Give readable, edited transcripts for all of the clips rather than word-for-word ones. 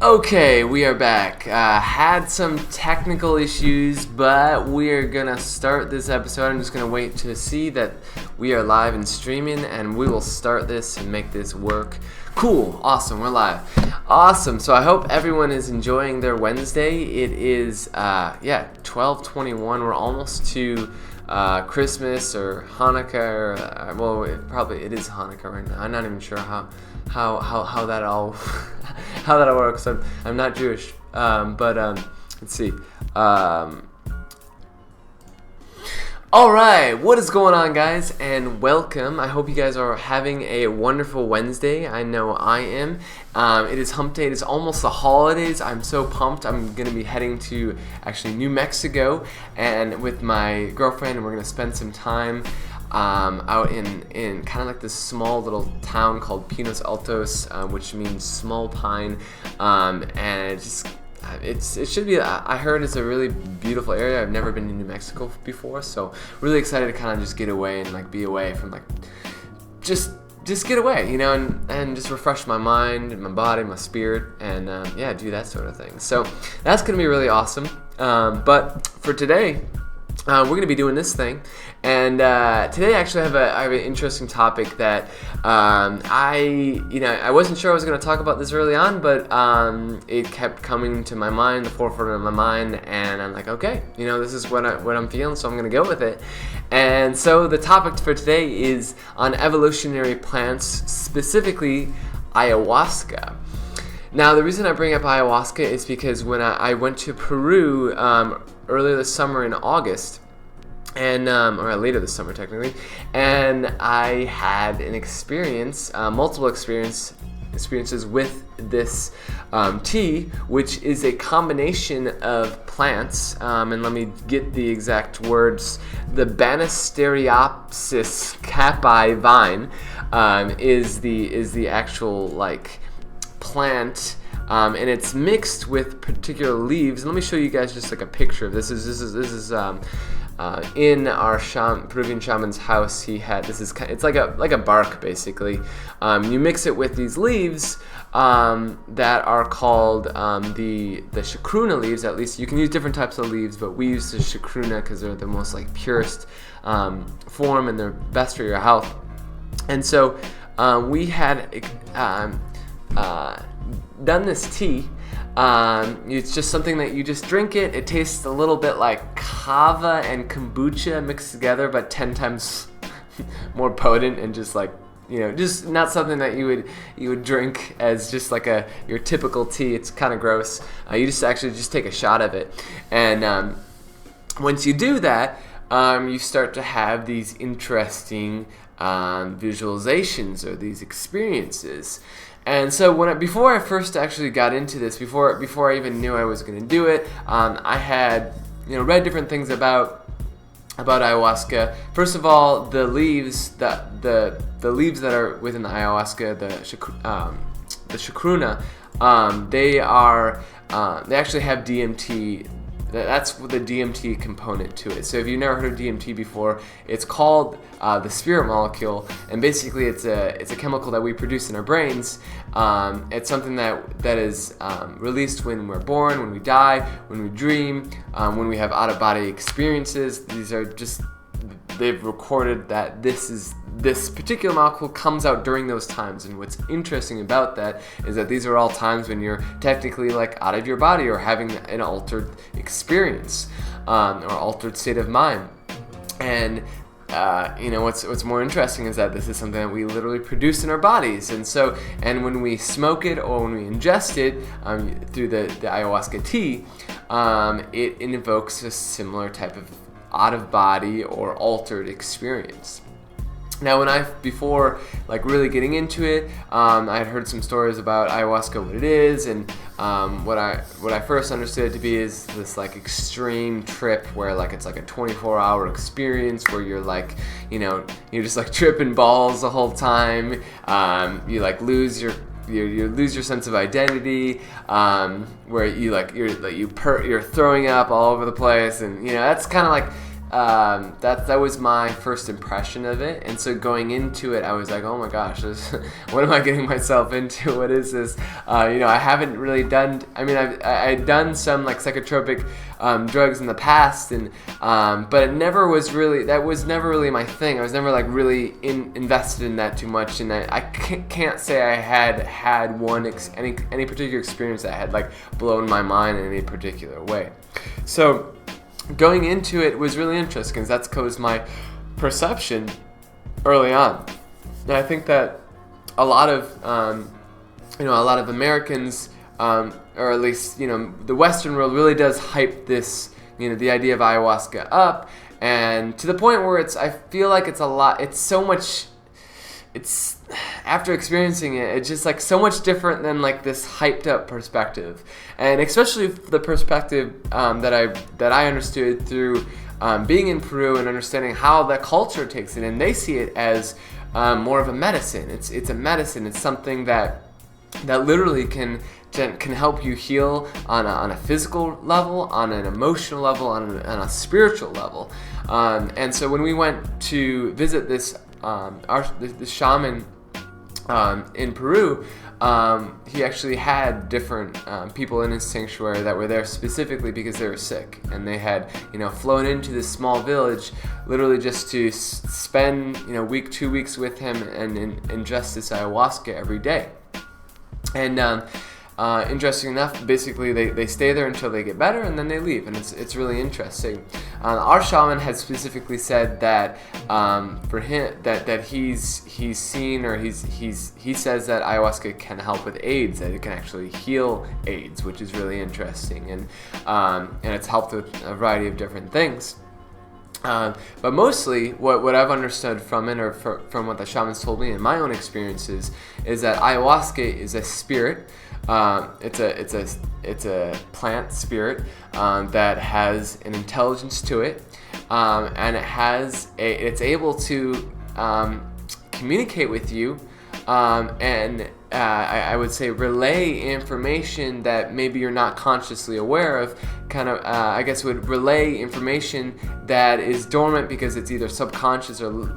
Okay, we are back. Had some technical issues, but we're gonna start this episode. I'm just gonna wait to see that we are live and streaming, and we will start this and make this work. Cool, awesome, we're live. Awesome, so I hope everyone is enjoying their Wednesday. It is, 12:21. We're almost to Christmas or Hanukkah, or, it is Hanukkah right now. I'm not even sure how that all how that all works. I'm not Jewish, but let's see. All right, what is going on, guys, and welcome. I hope you guys are having a wonderful Wednesday. I know I am. It is hump day. It is almost the holidays. I'm so pumped. I'm going to be heading to actually New Mexico and with my girlfriend, and we're going to spend some time out in kind of like this small little town called Pinos Altos, which means small pine, and it should be. I heard it's a really beautiful area. I've never been to New Mexico before, so really excited to kind of just get away and like be away from like just get away, you know, and just refresh my mind and my body, my spirit, and do that sort of thing. So that's gonna be really awesome. But for today, we're going to be doing this thing, and today actually I have an interesting topic that I wasn't sure I was going to talk about this early on, but it kept coming to my mind, the forefront of my mind, and I'm like, okay, this is what I'm feeling, so I'm going to go with it. And so the topic for today is on evolutionary plants, specifically ayahuasca. Now, the reason I bring up ayahuasca is because when I went to Peru earlier this summer in August, and or later this summer technically, and I had an experience, multiple experiences with this tea, which is a combination of plants, and let me get the exact words. The Banisteriopsis caapi vine is the actual like plant, and it's mixed with particular leaves. And let me show you guys just like a picture of this. This is in our Peruvian shaman's house. He had it's like a bark basically. You mix it with these leaves that are called the chacruna leaves. At least you can use different types of leaves, but we use the chacruna because they're the most like purest form, and they're best for your health. And so we had done this tea. It's just something that you just drink it. It tastes a little bit like kava and kombucha mixed together, but 10 times more potent, and just like, just not something that you would drink as just like your typical tea. It's kind of gross. You just take a shot of it, and once you do that, you start to have these interesting visualizations or these experiences. And so before I first actually got into this, before I even knew I was going to do it, I had read different things about ayahuasca. First of all, the leaves that the leaves that are within the ayahuasca, the chacruna, they actually have DMT. That's the DMT component to it. So if you've never heard of DMT before, it's called the spirit molecule, and basically it's a chemical that we produce in our brains. It's something that is released when we're born, when we die, when we dream, when we have out-of-body experiences. They've recorded that this particular molecule comes out during those times. And what's interesting about that is that these are all times when you're technically like out of your body or having an altered experience, or altered state of mind. And what's more interesting is that this is something that we literally produce in our bodies. And when we smoke it or when we ingest it through the ayahuasca tea, it invokes a similar type of out-of-body or altered experience. Now, before like really getting into it, I had heard some stories about ayahuasca, what it is, and what I first understood it to be is this like extreme trip where like it's like a 24-hour experience where you're like, you're just like tripping balls the whole time. You like lose your sense of identity, where you're throwing up all over the place, and that's kind of like that was my first impression of it. And so going into it, I was like, oh my gosh, what am I getting myself into? What is this? I haven't really done, I'd done some like psychotropic drugs in the past, and but that was never really my thing. I was never like really invested in that too much, and I can't say I had any particular experience that had like blown my mind in any particular way. So going into it was really interesting, because that's because my perception early on. And I think that a lot of Americans, or at least the Western world, really does hype this, the idea of ayahuasca up, and to the point where I feel like it's a lot. It's so much. It's after experiencing it, it's just like so much different than like this hyped up perspective, and especially the perspective that I understood through being in Peru and understanding how the culture takes it, and they see it as more of a medicine. It's a medicine. It's something that literally can help you heal on a physical level, on an emotional level, on a spiritual level. And so when we went to visit this the shaman in Peru, he actually had different people in his sanctuary that were there specifically because they were sick, and they had flown into this small village literally just to spend 2 weeks with him and ingest this ayahuasca every day. And interesting enough, basically they stay there until they get better, and then they leave, and it's really interesting. Our shaman had specifically said that for him that he's seen, or he says that ayahuasca can help with AIDS, that it can actually heal AIDS, which is really interesting, and it's helped with a variety of different things. But mostly, what I've understood from it, or from what the shamans told me in my own experiences, is that ayahuasca is a spirit. It's a plant spirit that has an intelligence to it, and it's able to communicate with you, and I would say relay information that maybe you're not consciously aware of. I guess would relay information that is dormant because it's either subconscious or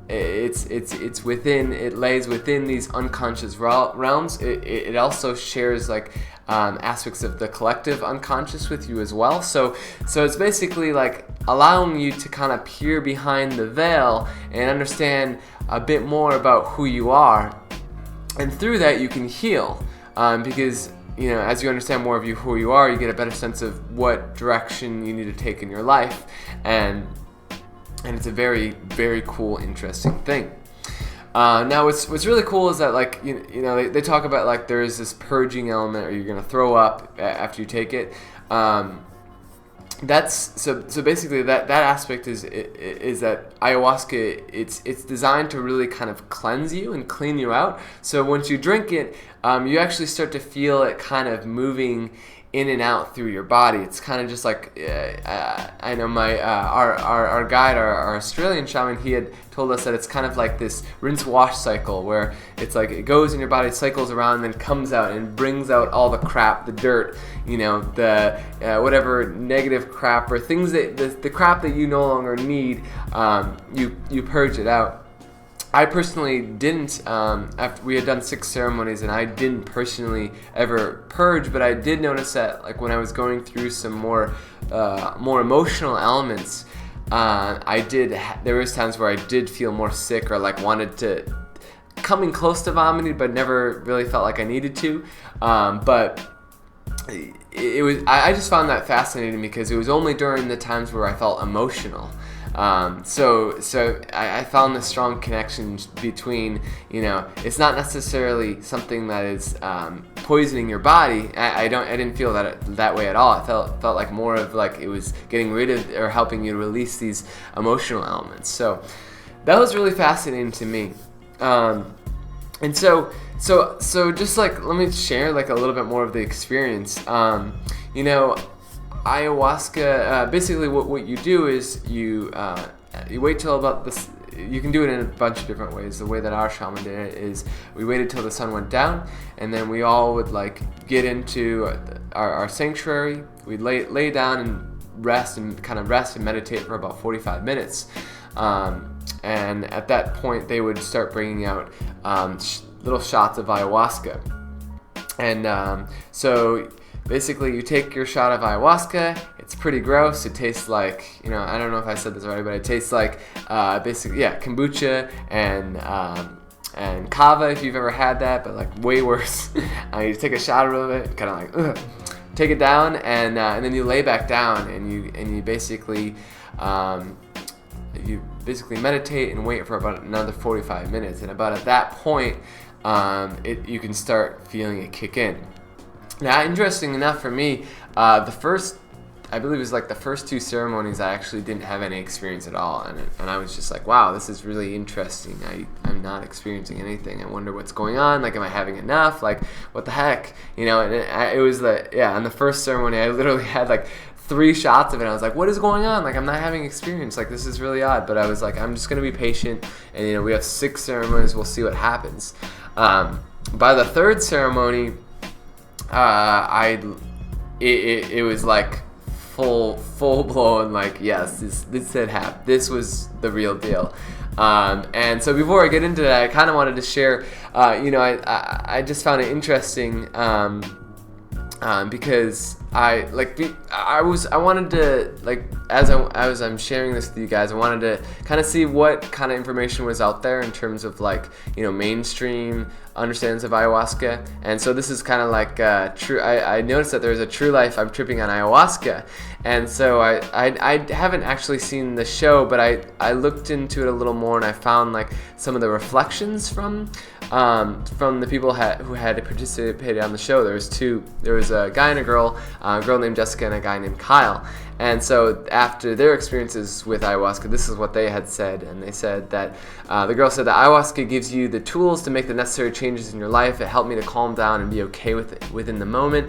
it lays within these unconscious realms. It also shares like aspects of the collective unconscious with you as well. So it's basically like allowing you to kind of peer behind the veil and understand a bit more about who you are, and through that you can heal, because as you understand more of who you are, you get a better sense of what direction you need to take in your life, and it's a very, very cool, interesting thing. Now, what's really cool is that they talk about like there is this purging element, or you're gonna throw up after you take it. That's so basically that aspect is that ayahuasca, it's designed to really kind of cleanse you and clean you out. So once you drink it, you actually start to feel it kind of moving in and out through your body. It's kind of just like I know my our guide, our Australian shaman, he had told us that it's kind of like this rinse wash cycle, where it's like it goes in your body, cycles around, and then comes out and brings out all the crap, the dirt, the whatever negative crap or things that the crap that you no longer need, you purge it out. I personally didn't, after we had done 6 ceremonies, and I didn't personally ever purge, but I did notice that like when I was going through some more emotional elements, there was times where I did feel more sick, or like wanted to, coming close to vomiting, but never really felt like I needed to. But I just found that fascinating, because it was only during the times where I felt emotional. So I found this strong connection between, it's not necessarily something that is poisoning your body. I didn't feel that way at all. I felt like more of like it was getting rid of, or helping you to release these emotional elements. So that was really fascinating to me. And so just like, let me share like a little bit more of the experience. Ayahuasca, basically what you do is you wait till about this. You can do it in a bunch of different ways. The way that our shaman did it is we waited till the sun went down, and then we all would like get into our sanctuary. We'd lay down, and rest and meditate for about 45 minutes. And at that point, they would start bringing out little shots of ayahuasca. And so basically, you take your shot of ayahuasca. It's pretty gross. It tastes like, I don't know if I said this already, but it tastes like kombucha and kava, if you've ever had that, but like way worse. You take a shot of it, kind of like, ugh. Take it down, and then you lay back down, and you basically meditate and wait for about another 45 minutes. And about at that point, you can start feeling it kick in. Now, interesting enough for me, I believe it was like the first 2 ceremonies, I actually didn't have any experience at all, and I was just like, wow, this is really interesting. I'm not experiencing anything. I wonder what's going on. Like, am I having enough? Like, what the heck? And it was on the first ceremony, I literally had like 3 shots of it. I was like, what is going on? Like, I'm not having experience. Like, this is really odd. But I was like, I'm just gonna be patient, and we have 6 ceremonies. We'll see what happens. By the 3rd ceremony, it was like full blown, like, yes, this had happened. This was the real deal. And so before I get into that, I kind of wanted to share, I just found it interesting, because I wanted to, like, as I'm sharing this with you guys, I wanted to kind of see what kind of information was out there in terms of, like, mainstream understandings of ayahuasca. And so this is kind of like true. I noticed that there's a True Life I'm Tripping on Ayahuasca, and so I haven't actually seen the show, but I looked into it a little more, and I found like some of the reflections from the people who had participated on the show. There was a guy and a girl named Jessica and a guy named Kyle. And so after their experiences with ayahuasca, this is what they had said. And they said that the girl said that ayahuasca gives you the tools to make the necessary changes in your life. It helped me to calm down and be okay with it within the moment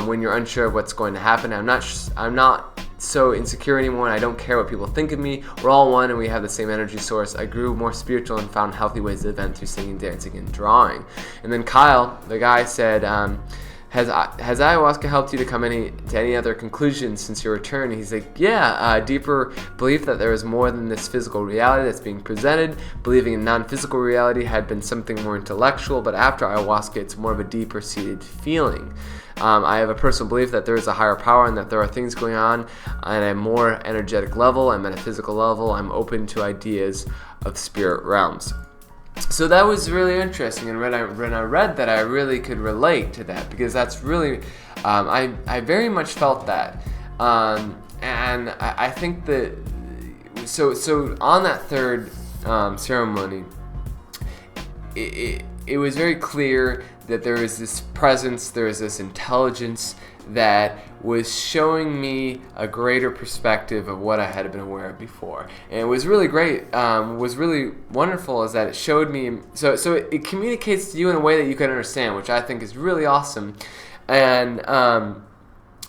when you're unsure of what's going to happen. I'm not so insecure anymore, and I don't care what people think of me. We're all one, and we have the same energy source. I grew more spiritual and found healthy ways to vent through singing, dancing, and drawing. And then Kyle, the guy, said, has ayahuasca helped you to come to any other conclusions since your return? And he's like, yeah, a deeper belief that there is more than this physical reality that's being presented. Believing in non-physical reality had been something more intellectual, but after ayahuasca, it's more of a deeper seated feeling. I have a personal belief that there is a higher power and that there are things going on at a more energetic level and metaphysical level. I'm open to ideas of spirit realms. So that was really interesting, and when I read that, I really could relate to that, because that's really, I very much felt that, and I think that, so on that 3rd ceremony, it was very clear that there was this presence, there was this intelligence that was showing me a greater perspective of what I had been aware of before. And it was really great, was really wonderful, is that it showed me, so it communicates to you in a way that you can understand, which I think is really awesome. And,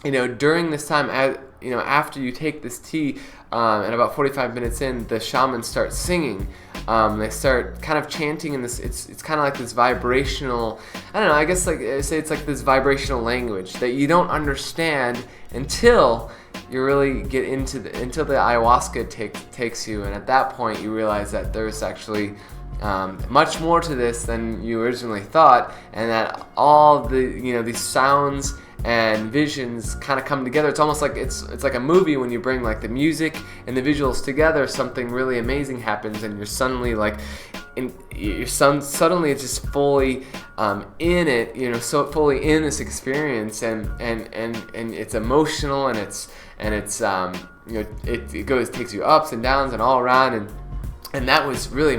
during this time, after you take this tea, and about 45 minutes in, the shamans start singing. They start kind of chanting in this, it's kind of like this vibrational, I don't know, I guess, like, say it's like this vibrational language that you don't understand until you really get until the ayahuasca takes you, and at that point you realize that there's actually much more to this than you originally thought, and that all the these sounds and visions kind of come together. It's almost like it's like a movie when you bring like the music and the visuals together. Something really amazing happens, and you're suddenly like, suddenly it's just fully in it, so fully in this experience, and it's emotional, and it takes you ups and downs and all around, and that was really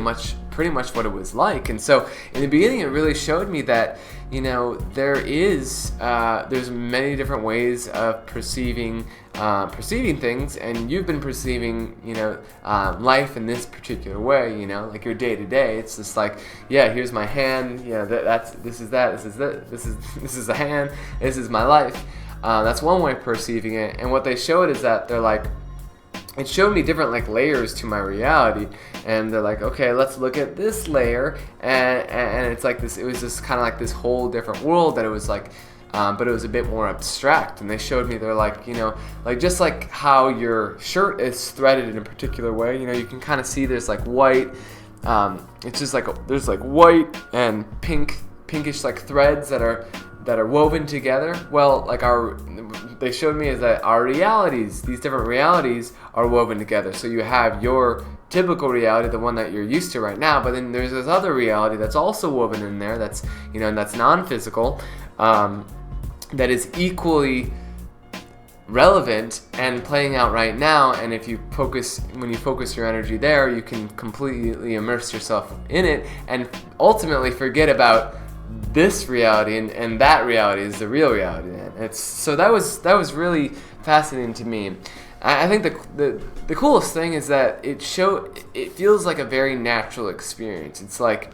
pretty much what it was like. And so in the beginning, it really showed me that there's many different ways of perceiving things, and you've been perceiving life in this particular way, like your day to day. It's just like, yeah, here's my hand, this is the hand, this is my life. That's one way of perceiving it. And what they showed is that they're like, it showed me different like layers to my reality, and they're like, okay, let's look at this layer, and it's like this. It was just kind of like this whole different world that it was like, but it was a bit more abstract. And they showed me, they're like, like just like how your shirt is threaded in a particular way, you can kind of see there's like white, it's just like there's like white and pinkish like threads that are woven together. Well, like they showed me is that our realities, these different realities, are woven together. So you have your typical reality, the one that you're used to right now, but then there's this other reality that's also woven in there, that's and that's non-physical, that is equally relevant and playing out right now. And if when you focus your energy there, you can completely immerse yourself in it and ultimately forget about this reality, and that reality is the real reality. So that was really fascinating to me. I think the coolest thing is that it feels like a very natural experience. It's like,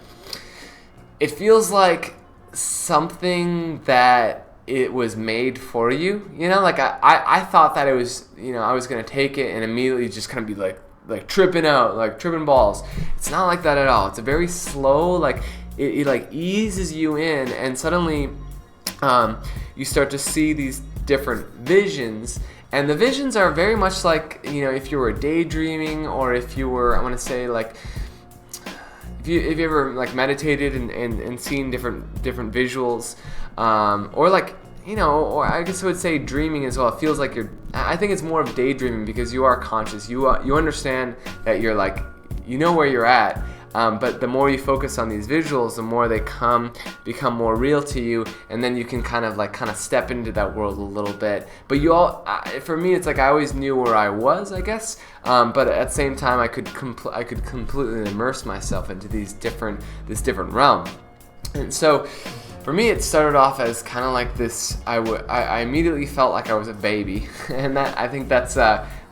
it feels like something that it was made for you. Like I thought that it was, I was gonna take it and immediately just kind of be like tripping balls. It's not like that at all. It's a very slow, like it like eases you in, and suddenly you start to see these different visions. And the visions are very much like, if you were daydreaming, or if you were, I want to say, like, if you ever like meditated and seen different visuals, or like, or I guess I would say dreaming as well. It feels like I think it's more of daydreaming, because you are conscious. You understand that you're like, where you're at. But the more you focus on these visuals, the more they become more real to you, and then you can kind of step into that world a little bit. But for me, it's like I always knew where I was, I guess. But at the same time, I could completely immerse myself into this different realm. And so, for me, it started off as kind of like this. I immediately felt like I was a baby, and I think that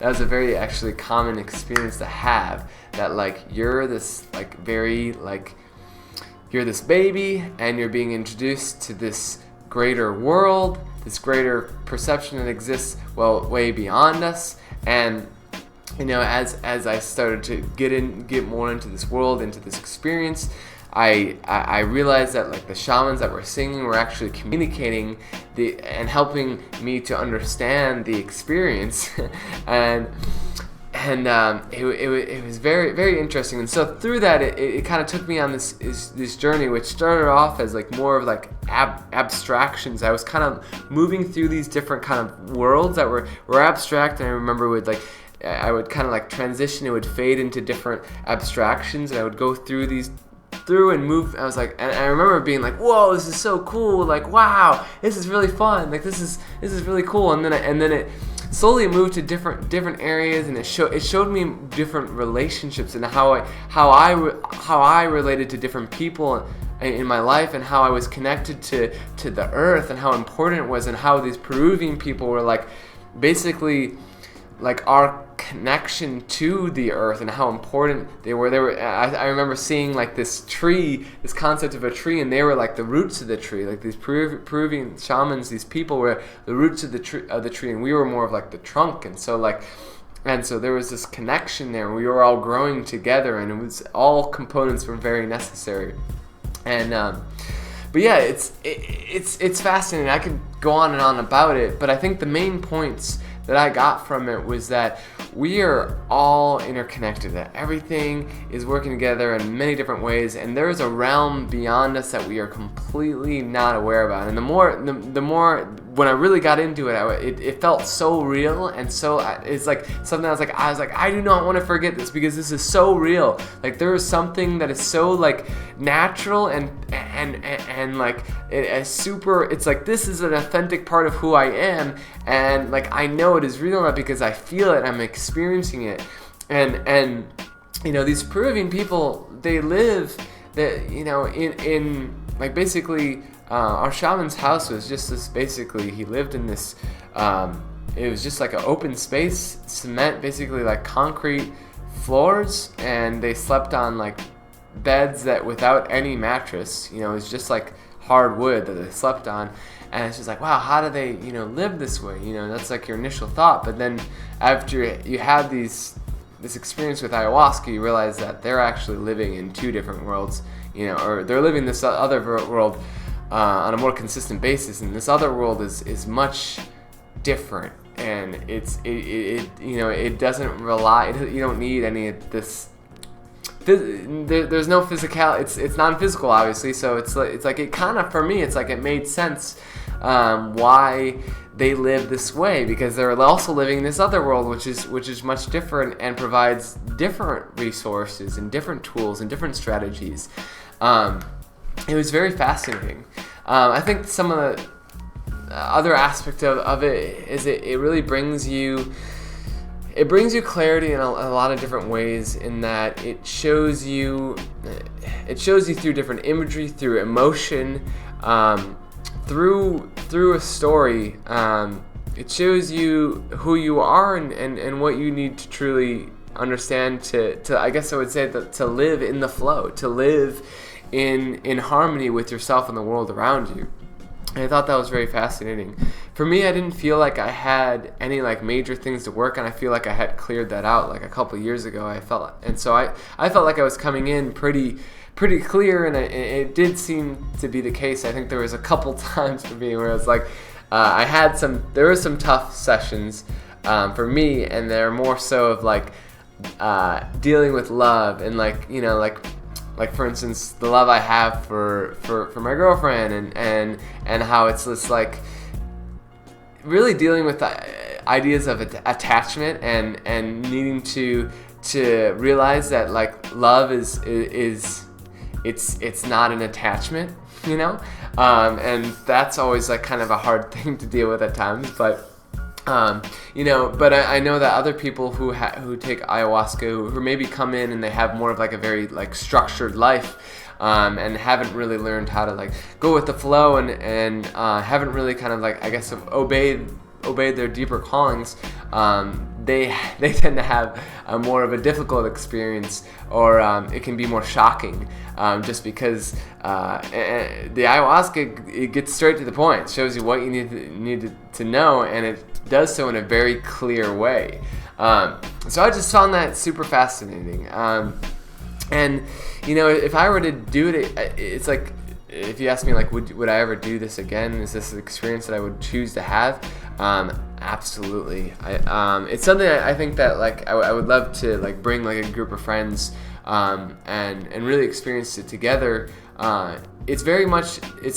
was a very actually common experience to have. That like you're this like very like you're this baby, and you're being introduced to this greater world, this greater perception that exists way beyond us. And as I started to get more into this world, into this experience, I realized that like the shamans that were singing were actually communicating and helping me to understand the experience. and it was very, very interesting. And so through that, it kind of took me on this journey, which started off as like more of like abstractions. I was kind of moving through these different kind of worlds that were abstract, and I remember I would kind of like transition. It would fade into different abstractions, and I would go through and move. I was like, and I remember being like, whoa, this is so cool, like, wow, this is really fun, like this is really cool. And then it slowly moved to different areas, and it showed me different relationships, and how I related to different people in my life, and how I was connected to the earth, and how important it was, and how these Peruvian people were like basically like our connection to the earth, and how important they were. I remember seeing like this concept of a tree, and they were like the roots of the tree. Like these Peruvian shamans, these people were the roots of the tree, and we were more of like the trunk. And so there was this connection there. We were all growing together, and it was all components were very necessary. And but yeah, it's fascinating. I could go on and on about it, but I think the main points that I got from it was that we are all interconnected, that everything is working together in many different ways, and there is a realm beyond us that we are completely not aware about. And the more when I really got into it, it felt so real, and so it's like something I was like, I do not want to forget this, because this is so real. Like there is something that is so like natural and like it's super. It's like this is an authentic part of who I am, and like I know it is real enough because I feel it. I'm experiencing it, and these Peruvian people, they live that in like basically. Our shaman's house was just this, basically, he lived in this, it was just like an open space, cement, basically like concrete floors, and they slept on like beds that without any mattress, it was just like hard wood that they slept on. And it's just like, wow, how do they, live this way? That's like your initial thought. But then after you have this experience with ayahuasca, you realize that they're actually living in two different worlds, or they're living this other world on a more consistent basis, and this other world is much different, and it doesn't rely. You don't need any of this. There's no physical. It's non-physical, obviously. So it's like it kind of, for me, it's like it made sense why they live this way, because they're also living in this other world, which is much different and provides different resources and different tools and different strategies. It was very fascinating. I think some of the other aspect of it is it really brings you clarity in a lot of different ways, in that it shows you through different imagery, through emotion, through a story. It shows you who you are and what you need to truly understand to I guess I would say that to live in the flow, to live in harmony with yourself and the world around you. And I thought that was very fascinating. For me, I didn't feel like I had any like major things to work on. I feel like I had cleared that out like a couple years ago. I felt like I was coming in pretty clear, and it did seem to be the case. I think there was a couple times for me where I was like, there were some tough sessions for me, and they're more so of like dealing with love and like for instance, the love I have for my girlfriend, and how it's just like really dealing with ideas of attachment and needing to realize that like love is it's not an attachment, and that's always like kind of a hard thing to deal with at times, but but I know that other people who take ayahuasca, who maybe come in and they have more of like a very like structured life, and haven't really learned how to like go with the flow, and haven't really kind of like, I guess, obeyed their deeper callings, they tend to have a more of a difficult experience, or it can be more shocking, just because the ayahuasca, it gets straight to the point. It shows you what you need to know, and it does so in a very clear way. So I just found that super fascinating. And if I were to do it, it's like, if you ask me like, would I ever do this again? Is this an experience that I would choose to have? Absolutely. It's something I think that like I would love to like bring like a group of friends and really experience it together. It's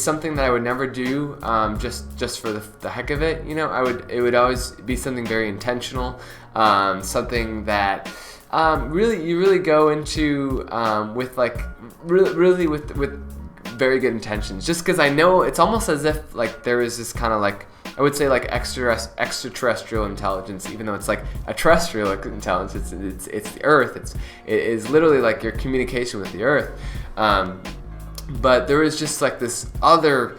something that I would never do just for the heck of it. It would always be something very intentional, something that you really go into with like really with very good intentions. Just because I know it's almost as if like there is this kind of like, I would say like extraterrestrial intelligence, even though it's like a terrestrial intelligence. It's the Earth. It is literally like your communication with the Earth. But there is just like this other,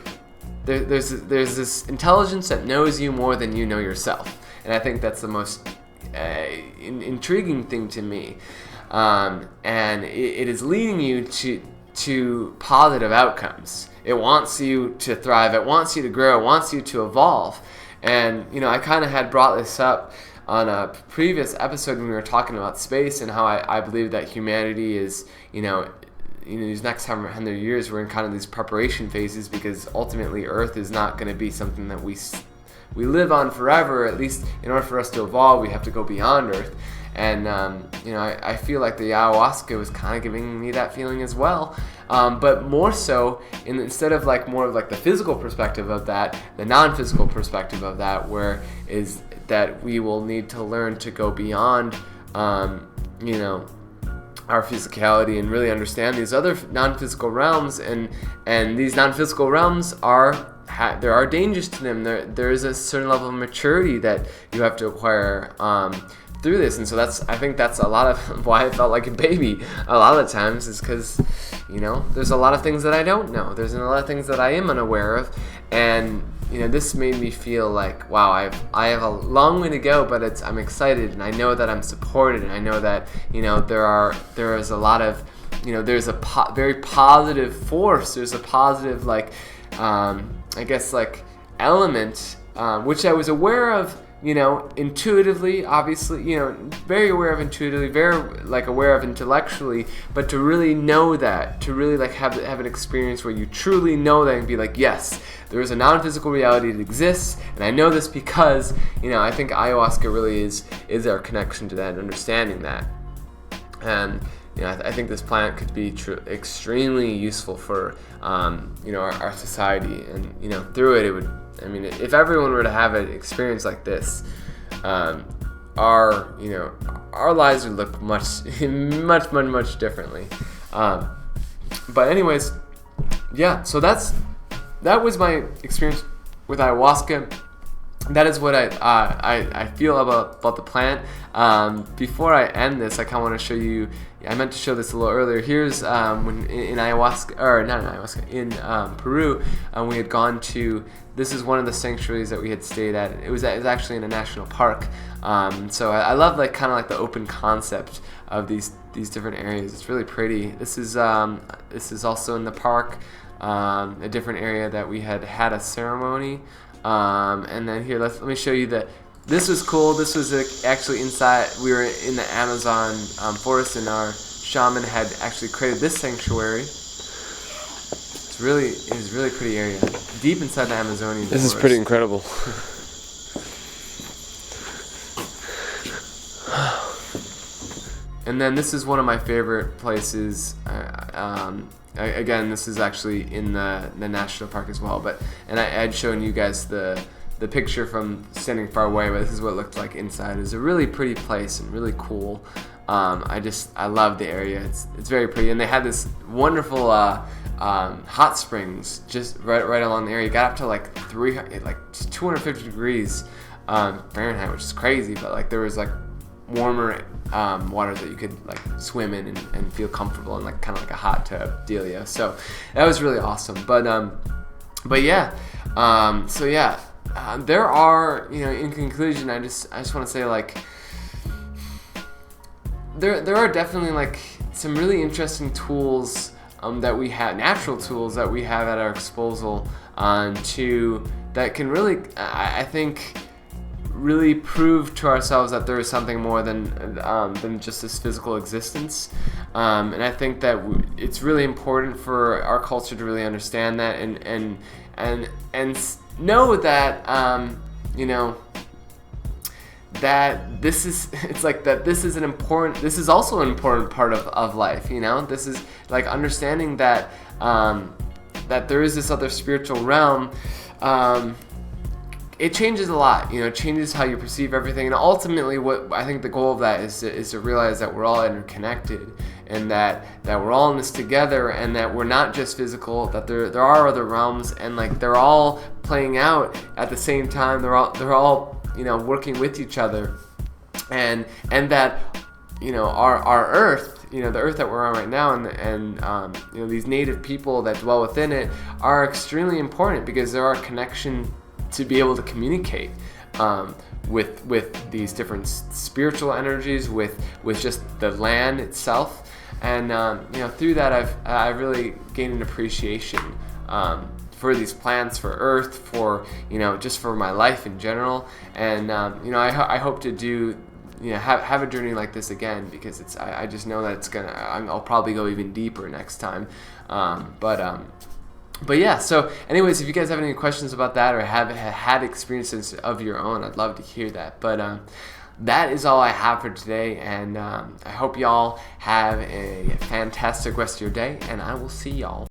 there's this intelligence that knows you more than you know yourself, and I think that's the most intriguing thing to me. And it is leading you to positive outcomes. It wants you to thrive. It wants you to grow. It wants you to evolve. And I kind of had brought this up on a previous episode when we were talking about space, and how I believe that humanity is, these next 100 years, we're in kind of these preparation phases, because ultimately Earth is not going to be something that we live on forever. At least in order for us to evolve, we have to go beyond Earth. And I feel like the ayahuasca was kind of giving me that feeling as well, but more so instead of like more of like the physical perspective of that, the non-physical perspective of that, where is that we will need to learn to go beyond our physicality and really understand these other non-physical realms, and these non-physical realms there are dangers to them. There is a certain level of maturity that you have to acquire through this. And so I think that's a lot of why I felt like a baby a lot of the times, is because there's a lot of things that I don't know. There's a lot of things that I am unaware of, and this made me feel like, wow, I have a long way to go, but I'm excited, and I know that I'm supported, and I know that there is a lot of there's a very positive force. There's a positive like I guess like element which I was aware of, intuitively, obviously, very aware of intuitively, very aware of intellectually, but to really know that, to really have an experience where you truly know that and be like, yes, there is a non-physical reality that exists, and I know this because, I think ayahuasca really is our connection to that and understanding that. And I think this plant could be extremely useful for our society, and through it would. If everyone were to have an experience like this, our lives would look much differently. But anyways, yeah. So that was my experience with ayahuasca. That is what I feel about the plant. Before I end this, I kind of want to show you. I meant to show this a little earlier. Here's when in ayahuasca, or not in ayahuasca, in Peru, we had gone to. This is one of the sanctuaries that we had stayed at. It was actually in a national park. So I love kind of the open concept of these different areas. It's really pretty. This is also in the park, a different area that we had a ceremony. And then here, let me show you that. This was cool. This was actually inside. We were in the Amazon forest, and our shaman had actually created this sanctuary. It was really pretty area, deep inside the Amazonian forest. This is pretty incredible. And then this is one of my favorite places. Again, this is actually in the national park as well. And I had shown you guys the picture from standing far away, but this is what it looked like inside. It was a really pretty place and really cool. I love the area. It's very pretty, and they had this wonderful hot springs just right along the area. It got up to 250 degrees Fahrenheit, which is crazy. But there was warmer water that you could swim in and feel comfortable in kind of like a hot tub dealio. So that was really awesome. But yeah, so yeah, there are, in conclusion, I just want to say there are definitely some really interesting tools that we have, natural tools that we have at our disposal that can really, I think, really prove to ourselves that there is something more than just this physical existence. And I think that it's really important for our culture to really understand that and know that that this is this is also an important part of life. This is understanding that that there is this other spiritual realm. It changes a lot, it changes how you perceive everything, and ultimately what I think the goal of that is to realize that we're all interconnected, and that we're all in this together, and that we're not just physical, that there are other realms, and they're all playing out at the same time. They're all working with each other, and that our earth, the earth that we're on right now, and these native people that dwell within it are extremely important, because they're our connection to be able to communicate with these different spiritual energies, with just the land itself, and through that I've really gained an appreciation for these plants, for Earth, for just for my life in general, and I hope to do have a journey like this again, because I just know that I'll probably go even deeper next time, But yeah, so anyways, if you guys have any questions about that, or have had experiences of your own, I'd love to hear that. But that is all I have for today, and I hope y'all have a fantastic rest of your day, and I will see y'all